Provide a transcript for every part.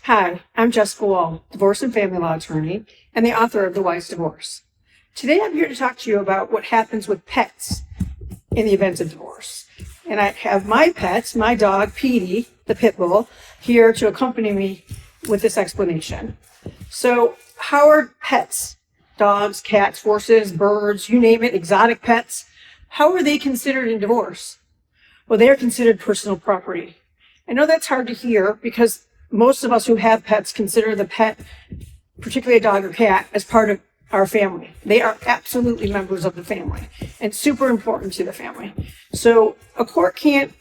Hi, I'm Jessica Woll, divorce and family law attorney and the author of The Wise Divorce. Today I'm here to talk to you about what happens with pets in the event of divorce. And I have my pets, my dog, Petey, the pit bull, here to accompany me with this explanation. So how are pets, dogs, cats, horses, birds, you name it, exotic pets, how are they considered in divorce? Well, they are considered personal property. I know that's hard to hear because most of us who have pets consider the pet, particularly a dog or cat, as part of our family. They are absolutely members of the family and super important to the family. So a court can't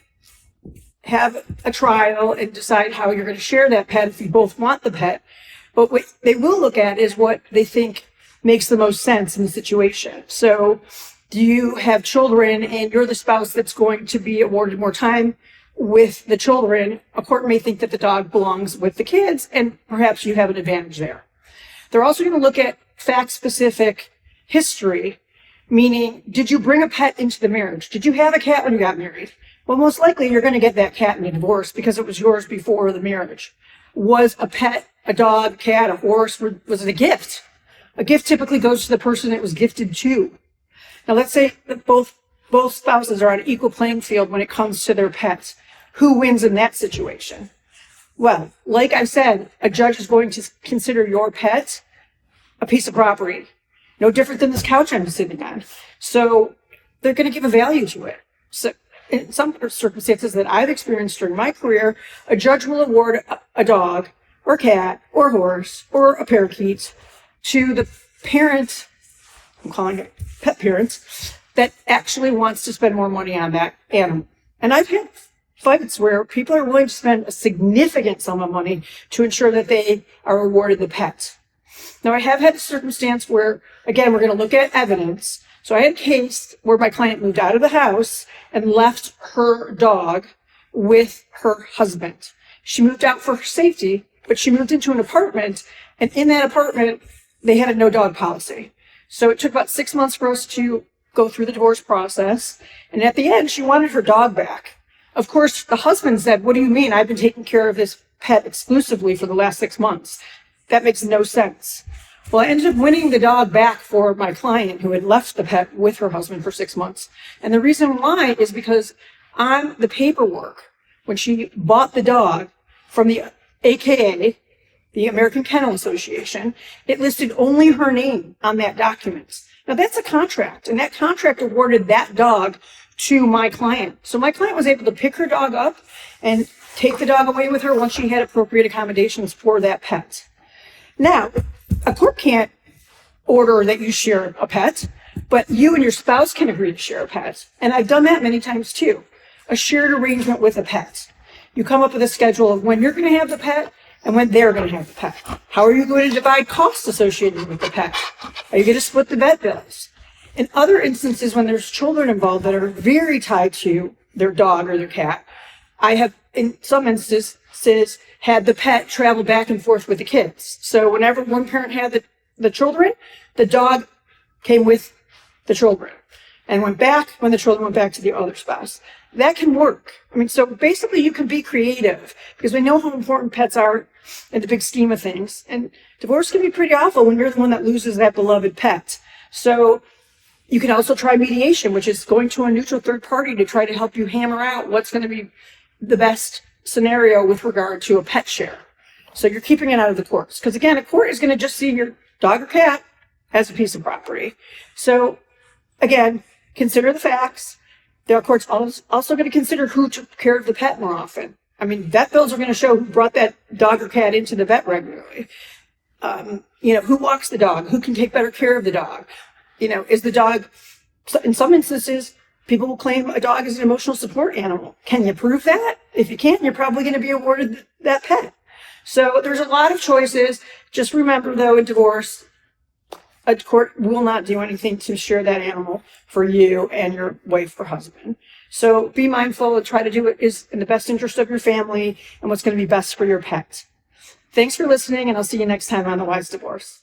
have a trial and decide how you're going to share that pet if you both want the pet. But what they will look at is what they think makes the most sense in the situation. So do you have children and you're the spouse that's going to be awarded more time with the children? A court may think that the dog belongs with the kids, and perhaps you have an advantage there. They're also going to look at fact-specific history, meaning, did you bring a pet into the marriage? Did you have a cat when you got married? Well, most likely you're going to get that cat in a divorce because it was yours before the marriage. Was a pet, a dog, cat, a horse, was it a gift? A gift typically goes to the person it was gifted to. Now, let's say that both spouses are on an equal playing field when it comes to their pets. Who wins in that situation? Well, like I said, a judge is going to consider your pet a piece of property, no different than this couch I'm sitting on. So they're going to give a value to it. So in some circumstances that I've experienced during my career, a judge will award a dog or cat or horse or a parakeet to the parent, I'm calling it pet parents, that actually wants to spend more money on that animal. And I've had fights where people are willing to spend a significant sum of money to ensure that they are awarded the pet. Now, I have had a circumstance where, again, we're going to look at evidence. So I had a case where my client moved out of the house and left her dog with her husband. She moved out for her safety, but she moved into an apartment, and in that apartment, they had a no dog policy. So it took about 6 months for us to go through the divorce process, and at the end, she wanted her dog back. Of course, the husband said, "What do you mean? I've been taking care of this pet exclusively for the last 6 months. That makes no sense." Well, I ended up winning the dog back for my client who had left the pet with her husband for 6 months. And the reason why is because on the paperwork, when she bought the dog from the AKA, the American Kennel Association, it listed only her name on that document. Now, that's a contract, and that contract awarded that dog to my client. So my client was able to pick her dog up and take the dog away with her once she had appropriate accommodations for that pet. Now, a court can't order that you share a pet, but you and your spouse can agree to share a pet. And I've done that many times too. A shared arrangement with a pet. You come up with a schedule of when you're going to have the pet and when they're going to have the pet. How are you going to divide costs associated with the pet? Are you going to split the vet bills? In other instances, when there's children involved that are very tied to their dog or their cat, I have, in some instances, had the pet travel back and forth with the kids. So whenever one parent had the children, the dog came with the children and went back when the children went back to the other spouse. That can work. I mean, so basically you can be creative because we know how important pets are in the big scheme of things. And divorce can be pretty awful when you're the one that loses that beloved pet. So you can also try mediation, which is going to a neutral third party to try to help you hammer out what's going to be the best scenario with regard to a pet share. So you're keeping it out of the courts. Because again, a court is going to just see your dog or cat as a piece of property. So again, consider the facts. The court's also going to consider who took care of the pet more often. I mean, vet bills are going to show who brought that dog or cat into the vet regularly. Who walks the dog? Who can take better care of the dog? Is the dog, in some instances, people will claim a dog is an emotional support animal. Can you prove that? If you can't, you're probably going to be awarded that pet. So there's a lot of choices. Just remember, though, in divorce, a court will not do anything to share that animal for you and your wife or husband. So be mindful and try to do what is in the best interest of your family and what's going to be best for your pet. Thanks for listening, and I'll see you next time on The Wise Divorce.